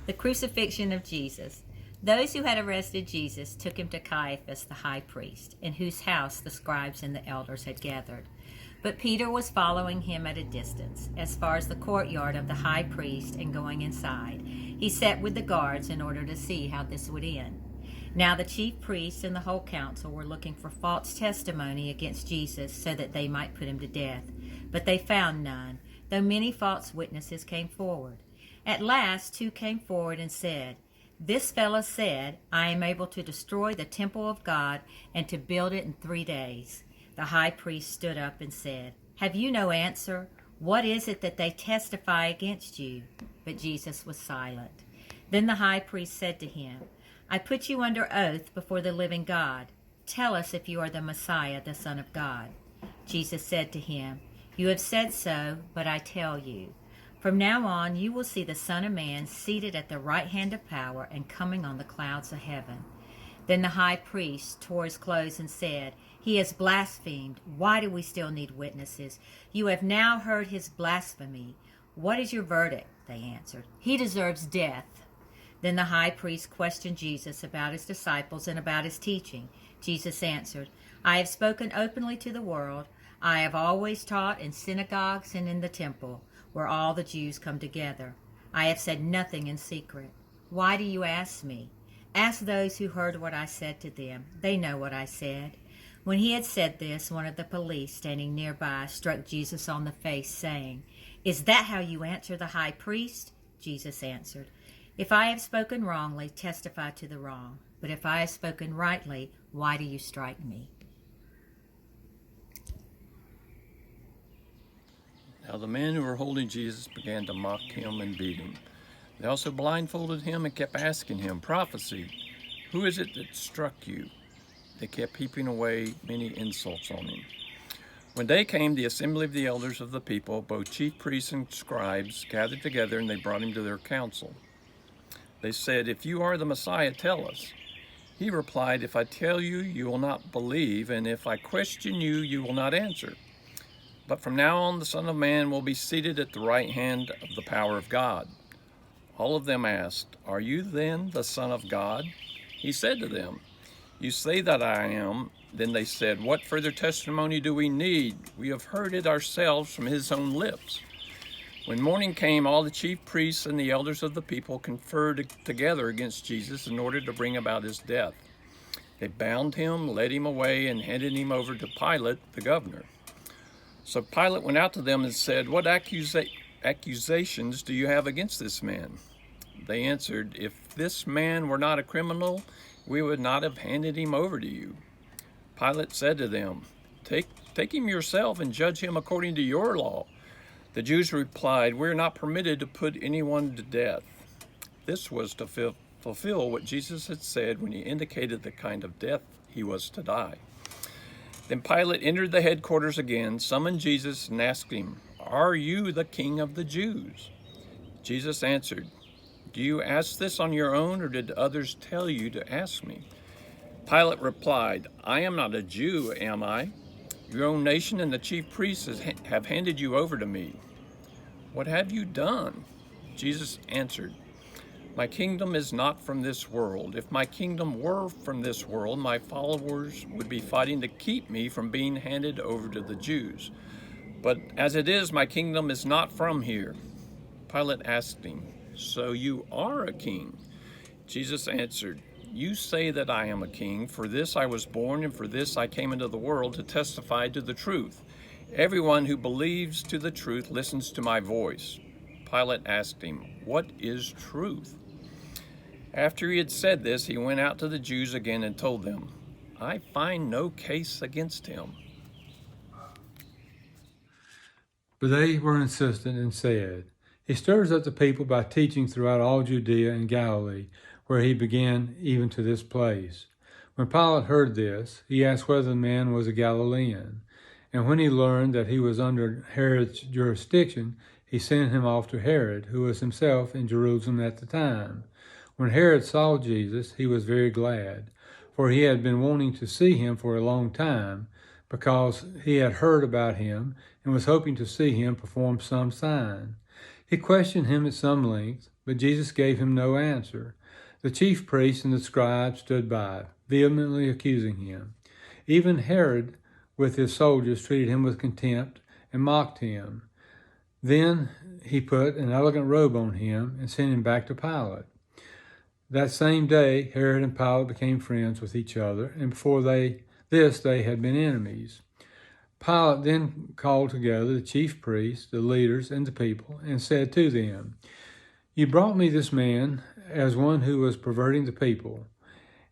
The crucifixion of Jesus. Those who had arrested Jesus took him to Caiaphas the high priest, in whose house the scribes and the elders had gathered. But Peter was following him at a distance, as far as the courtyard of the high priest, and going inside, he sat with the guards in order to see how this would end. Now the chief priests and the whole council were looking for false testimony against Jesus so that they might put him to death. But they found none, though many false witnesses came forward. At last 2 came forward and said, "This fellow said, I am able to destroy the temple of God and to build it in 3 days." The high priest stood up and said, "Have you no answer? What is it that they testify against you?" But Jesus was silent. Then the high priest said to him, "I put you under oath before the living God. Tell us if you are the Messiah, the Son of God." Jesus said to him, "You have said so, but I tell you, from now on you will see the Son of Man seated at the right hand of power and coming on the clouds of heaven." Then the high priest tore his clothes and said, "He has blasphemed. Why do we still need witnesses? You have now heard his blasphemy. What is your verdict?" They answered, "He deserves death." Then the high priest questioned Jesus about his disciples and about his teaching. Jesus answered, "I have spoken openly to the world. I have always taught in synagogues and in the temple, where all the Jews come together. I have said nothing in secret. Why do you ask me? Ask those who heard what I said to them. They know what I said." When he had said this, one of the police standing nearby struck Jesus on the face, saying, "Is that how you answer the high priest?" Jesus answered, "If I have spoken wrongly, testify to the wrong. But if I have spoken rightly, why do you strike me?" Now the men who were holding Jesus began to mock him and beat him. They also blindfolded him and kept asking him, "Prophesy, who is it that struck you?" They kept heaping away many insults on him. When day came, the assembly of the elders of the people, both chief priests and scribes, gathered together, and they brought him to their council. They said, "If you are the Messiah, tell us." He replied, "If I tell you, you will not believe, and if I question you, you will not answer. But from now on, the Son of Man will be seated at the right hand of the power of God." All of them asked, "Are you then the Son of God?" He said to them, "You say that I am." Then they said, "What further testimony do we need? We have heard it ourselves from his own lips." When morning came, all the chief priests and the elders of the people conferred together against Jesus in order to bring about his death. They bound him, led him away, and handed him over to Pilate, the governor. So Pilate went out to them and said, "What accusations do you have against this man?" They answered, "If this man were not a criminal, we would not have handed him over to you." Pilate said to them, Take him yourself and judge him according to your law." The Jews replied, "We are not permitted to put anyone to death." This was to fulfill what Jesus had said when he indicated the kind of death he was to die. Then Pilate entered the headquarters again, summoned Jesus, and asked him, "Are you the king of the Jews?" Jesus answered, "Do you ask this on your own, or did others tell you to ask me?" Pilate replied, "I am not a Jew, am I? Your own nation and the chief priests have handed you over to me. What have you done?" Jesus answered, "My kingdom is not from this world. If my kingdom were from this world, my followers would be fighting to keep me from being handed over to the Jews. But as it is, my kingdom is not from here." Pilate asked him, "So you are a king?" Jesus answered, "You say that I am a king. For this I was born, and for this I came into the world, to testify to the truth. Everyone who believes to the truth listens to my voice." Pilate asked him, "What is truth?" After he had said this, he went out to the Jews again and told them, "I find no case against him." But they were insistent and said, "He stirs up the people by teaching throughout all Judea and Galilee, where he began even to this place." When Pilate heard this, he asked whether the man was a Galilean. And when he learned that he was under Herod's jurisdiction, he sent him off to Herod, who was himself in Jerusalem at the time. When Herod saw Jesus, he was very glad, for he had been wanting to see him for a long time, because he had heard about him and was hoping to see him perform some sign. He questioned him at some length, but Jesus gave him no answer. The chief priests and the scribes stood by, vehemently accusing him. Even Herod, with his soldiers, treated him with contempt and mocked him. Then he put an elegant robe on him and sent him back to Pilate. That same day, Herod and Pilate became friends with each other, and before they had been enemies. Pilate then called together the chief priests, the leaders, and the people, and said to them, "You brought me this man as one who was perverting the people,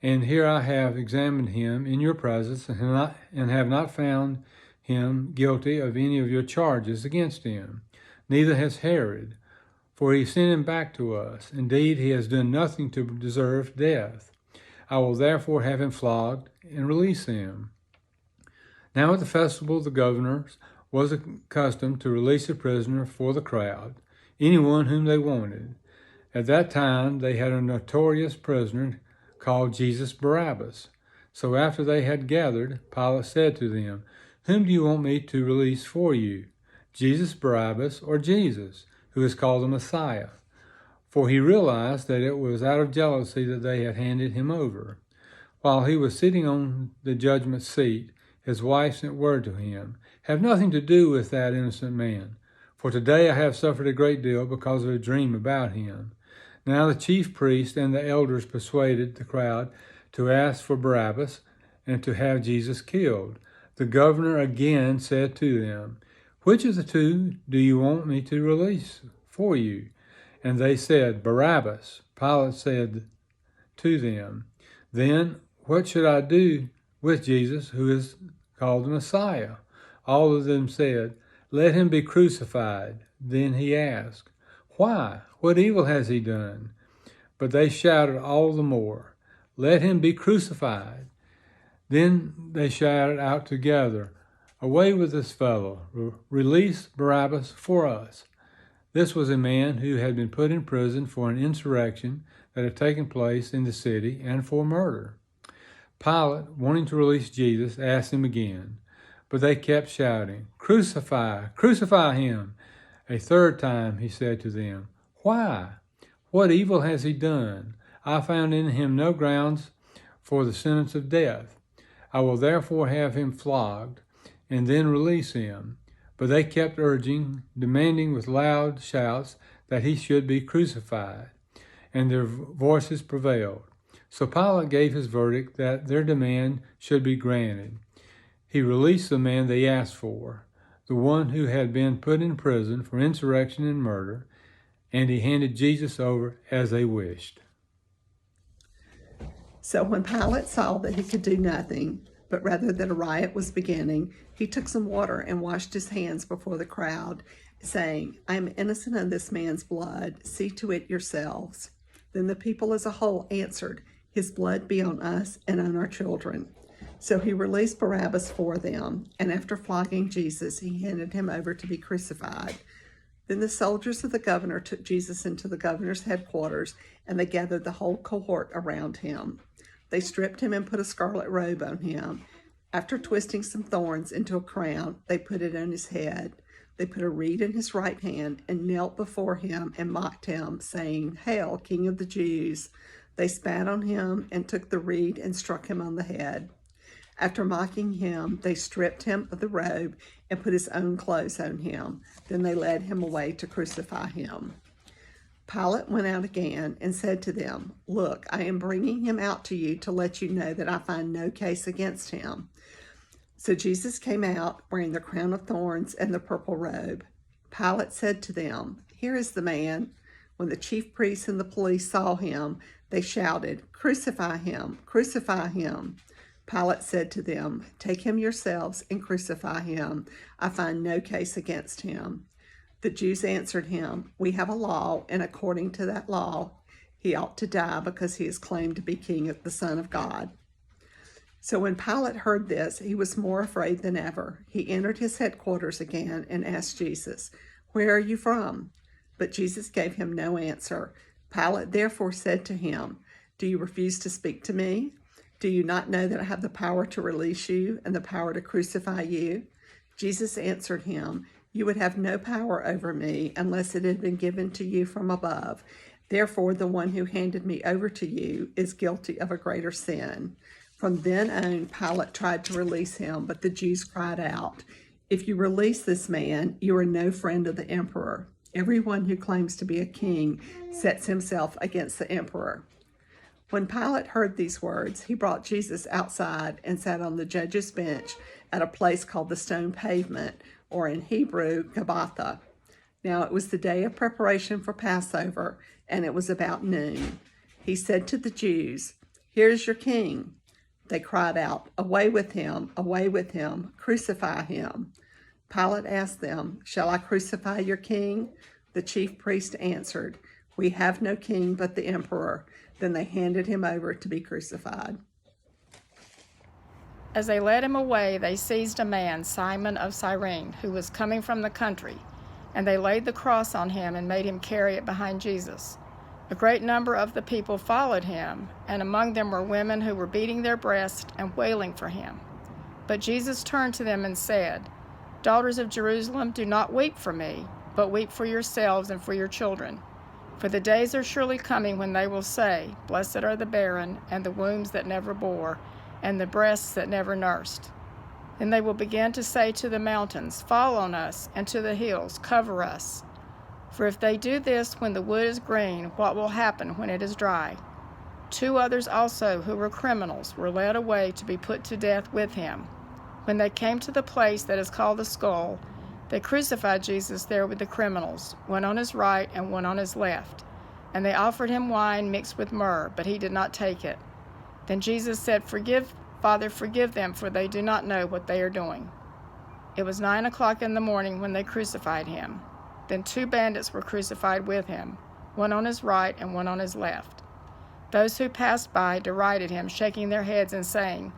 and here I have examined him in your presence and have not found him guilty of any of your charges against him. Neither has Herod, for he sent him back to us. Indeed, he has done nothing to deserve death. I will therefore have him flogged and release him." Now at the festival, the governors was accustomed to release a prisoner for the crowd, anyone whom they wanted. At that time, they had a notorious prisoner called Jesus Barabbas. So after they had gathered, Pilate said to them, "Whom do you want me to release for you, Jesus Barabbas or Jesus, who is called the Messiah?" For he realized that it was out of jealousy that they had handed him over. While he was sitting on the judgment seat, his wife sent word to him, "Have nothing to do with that innocent man, for today I have suffered a great deal because of a dream about him." Now the chief priests and the elders persuaded the crowd to ask for Barabbas and to have Jesus killed. The governor again said to them, "Which of the two do you want me to release for you?" And they said, "Barabbas." Pilate said to them, "Then what should I do with Jesus, who is called the Messiah?" All of them said, "Let him be crucified." Then he asked, "Why? What evil has he done?" But they shouted all the more, "Let him be crucified." Then they shouted out together, "Away with this fellow! Release Barabbas for us." This was a man who had been put in prison for an insurrection that had taken place in the city and for murder. Pilate, wanting to release Jesus, asked him again, but they kept shouting, "Crucify! Crucify him!" A third time he said to them, "Why? What evil has he done? I found in him no grounds for the sentence of death. I will therefore have him flogged and then release him." But they kept urging, demanding with loud shouts that he should be crucified, and their voices prevailed. So Pilate gave his verdict that their demand should be granted. He released the man they asked for, the one who had been put in prison for insurrection and murder, and he handed Jesus over as they wished. So when Pilate saw that he could do nothing, but rather that a riot was beginning, he took some water and washed his hands before the crowd, saying, "I am innocent of this man's blood. See to it yourselves." Then the people as a whole answered, "His blood be on us and on our children." So he released Barabbas for them, and after flogging Jesus, he handed him over to be crucified. Then the soldiers of the governor took Jesus into the governor's headquarters, and they gathered the whole cohort around him. They stripped him and put a scarlet robe on him. After twisting some thorns into a crown, they put it on his head. They put a reed in his right hand and knelt before him and mocked him, saying, "Hail, King of the Jews!" They spat on him and took the reed and struck him on the head. After mocking him, they stripped him of the robe and put his own clothes on him. Then they led him away to crucify him. Pilate went out again and said to them, "Look, I am bringing him out to you to let you know that I find no case against him." So Jesus came out wearing the crown of thorns and the purple robe. Pilate said to them, "Here is the man." When the chief priests and the police saw him, they shouted, "Crucify him! Crucify him!" Pilate said to them, "Take him yourselves and crucify him. I find no case against him." The Jews answered him, "We have a law, and according to that law, he ought to die because he is claimed to be king, the Son of God." So when Pilate heard this, he was more afraid than ever. He entered his headquarters again and asked Jesus, "Where are you from?" But Jesus gave him no answer. Pilate therefore said to him, "Do you refuse to speak to me? Do you not know that I have the power to release you and the power to crucify you?" Jesus answered him, "You would have no power over me unless it had been given to you from above. Therefore, the one who handed me over to you is guilty of a greater sin." From then on, Pilate tried to release him, but the Jews cried out, "If you release this man, you are no friend of the emperor. Everyone who claims to be a king sets himself against the emperor." When Pilate heard these words, he brought Jesus outside and sat on the judge's bench at a place called the Stone Pavement, or in Hebrew, Gabbatha. Now it was the day of preparation for Passover, and it was about noon. He said to the Jews, "Here's your king." They cried out, away with him, crucify him." Pilate asked them, "Shall I crucify your king?" The chief priest answered, "We have no king but the emperor." Then they handed him over to be crucified. As they led him away, they seized a man, Simon of Cyrene, who was coming from the country, and they laid the cross on him and made him carry it behind Jesus. A great number of the people followed him, and among them were women who were beating their breasts and wailing for him. But Jesus turned to them and said, "Daughters of Jerusalem, do not weep for me, but weep for yourselves and for your children. For the days are surely coming when they will say, 'Blessed are the barren, and the wombs that never bore, and the breasts that never nursed.' Then they will begin to say to the mountains, 'Fall on us,' and to the hills, 'Cover us.' For if they do this when the wood is green, what will happen when it is dry?" 2 others also, who were criminals, were led away to be put to death with him. When they came to the place that is called the Skull, they crucified Jesus there with the criminals, one on his right and one on his left. And they offered him wine mixed with myrrh, but he did not take it. Then Jesus said, "Father, forgive them, for they do not know what they are doing." It was 9 o'clock in the morning when they crucified him. Then 2 bandits were crucified with him, one on his right and one on his left. Those who passed by derided him, shaking their heads and saying,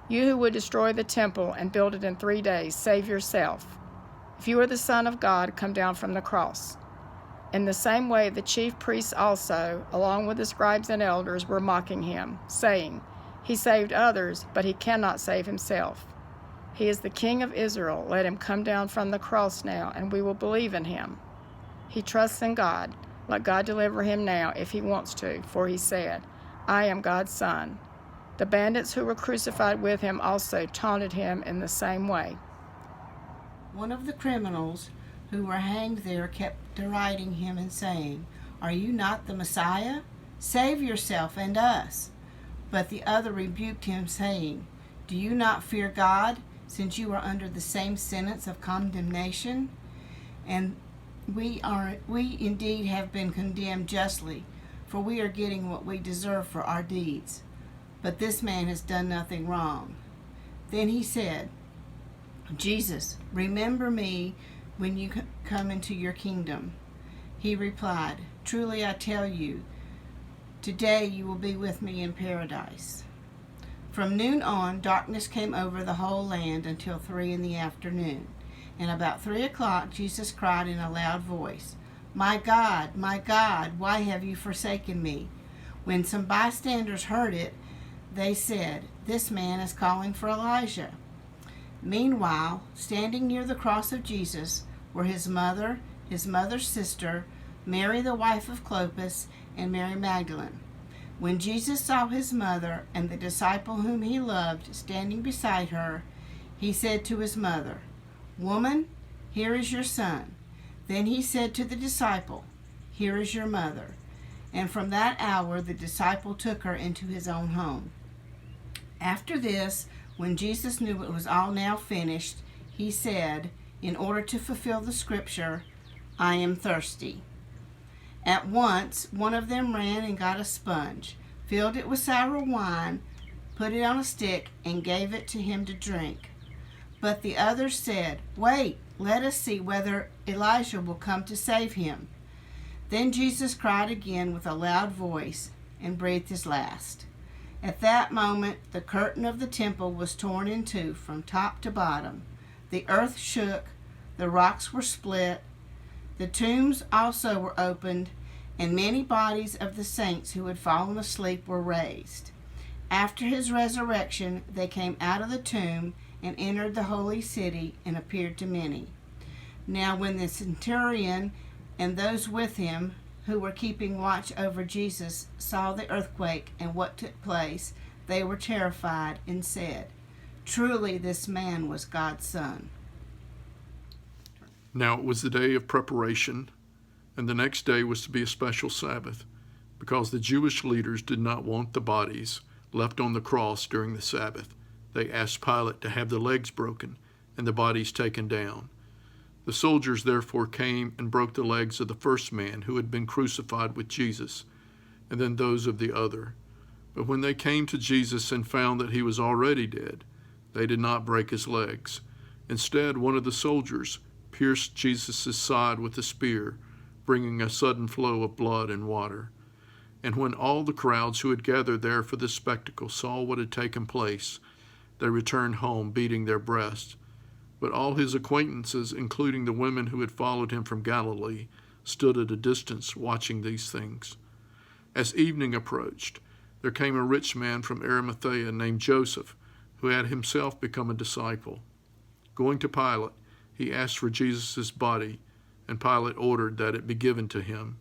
"You who would destroy the temple and build it in 3 days, save yourself. If you are the Son of God, come down from the cross." In the same way, the chief priests also, along with the scribes and elders, were mocking him, saying, "He saved others, but he cannot save himself. He is the King of Israel. Let him come down from the cross now, and we will believe in him. He trusts in God. Let God deliver him now if he wants to, for he said, 'I am God's son.'" The bandits who were crucified with him also taunted him in the same way. One of the criminals who were hanged there kept deriding him and saying, "Are you not the Messiah? Save yourself and us." But the other rebuked him, saying, "Do you not fear God, since you are under the same sentence of condemnation? And we indeed have been condemned justly, for we are getting what we deserve for our deeds. But this man has done nothing wrong." Then he said, "Jesus, remember me when you come into your kingdom." He replied, "Truly I tell you, today you will be with me in paradise." From noon on, darkness came over the whole land until 3 p.m. And about 3 o'clock, Jesus cried in a loud voice, my God, why have you forsaken me?" When some bystanders heard it, they said, "This man is calling for Elijah." Meanwhile, standing near the cross of Jesus were his mother, his mother's sister, Mary the wife of Clopas, and Mary Magdalene. When Jesus saw his mother and the disciple whom he loved standing beside her, he said to his mother, "Woman, here is your son." Then he said to the disciple, "Here is your mother." And from that hour the disciple took her into his own home. After this, when Jesus knew it was all now finished, he said, in order to fulfill the scripture, "I am thirsty." At once, one of them ran and got a sponge, filled it with sour wine, put it on a stick, and gave it to him to drink. But the others said, "Wait, let us see whether Elijah will come to save him." Then Jesus cried again with a loud voice and breathed his last. At that moment, the curtain of the temple was torn in two from top to bottom. The earth shook, the rocks were split, the tombs also were opened, and many bodies of the saints who had fallen asleep were raised. After his resurrection, they came out of the tomb and entered the holy city and appeared to many. Now when the centurion and those with him who were keeping watch over Jesus saw the earthquake and what took place, they were terrified and said, "Truly this man was God's Son." Now it was the day of preparation, and the next day was to be a special Sabbath, because the Jewish leaders did not want the bodies left on the cross during the Sabbath. They asked Pilate to have the legs broken and the bodies taken down. The soldiers therefore came and broke the legs of the first man who had been crucified with Jesus, and then those of the other. But when they came to Jesus and found that he was already dead, they did not break his legs. Instead, one of the soldiers pierced Jesus' side with a spear, bringing a sudden flow of blood and water. And when all the crowds who had gathered there for this spectacle saw what had taken place, they returned home, beating their breasts. But all his acquaintances, including the women who had followed him from Galilee, stood at a distance watching these things. As evening approached, there came a rich man from Arimathea named Joseph, who had himself become a disciple. Going to Pilate, he asked for Jesus' body, and Pilate ordered that it be given to him.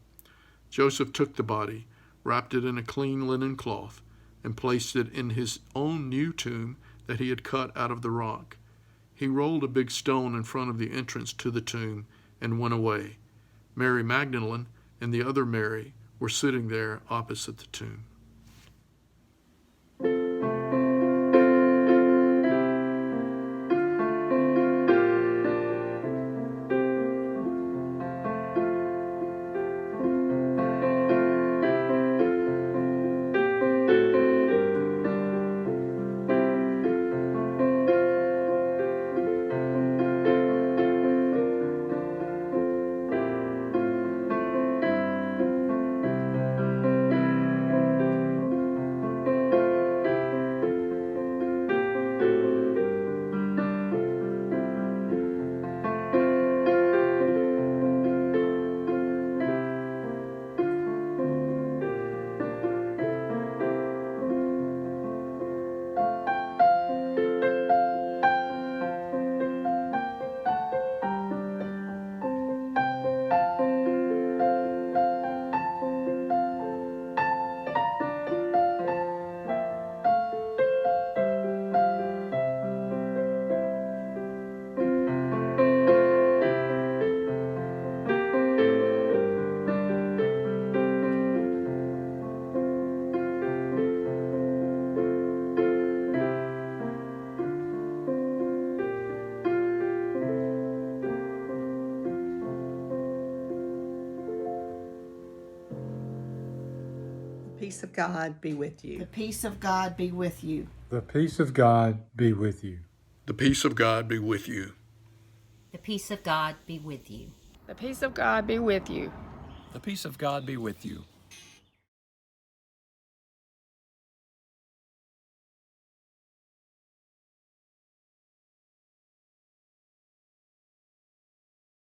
Joseph took the body, wrapped it in a clean linen cloth, and placed it in his own new tomb that he had cut out of the rock. He rolled a big stone in front of the entrance to the tomb and went away. Mary Magdalene and the other Mary were sitting there opposite the tomb. The peace of God be with The you. peace of God be with you. The peace of God be with you. The peace of God be with you. The peace of God be with you. The peace of God be with you. The peace of God be with you.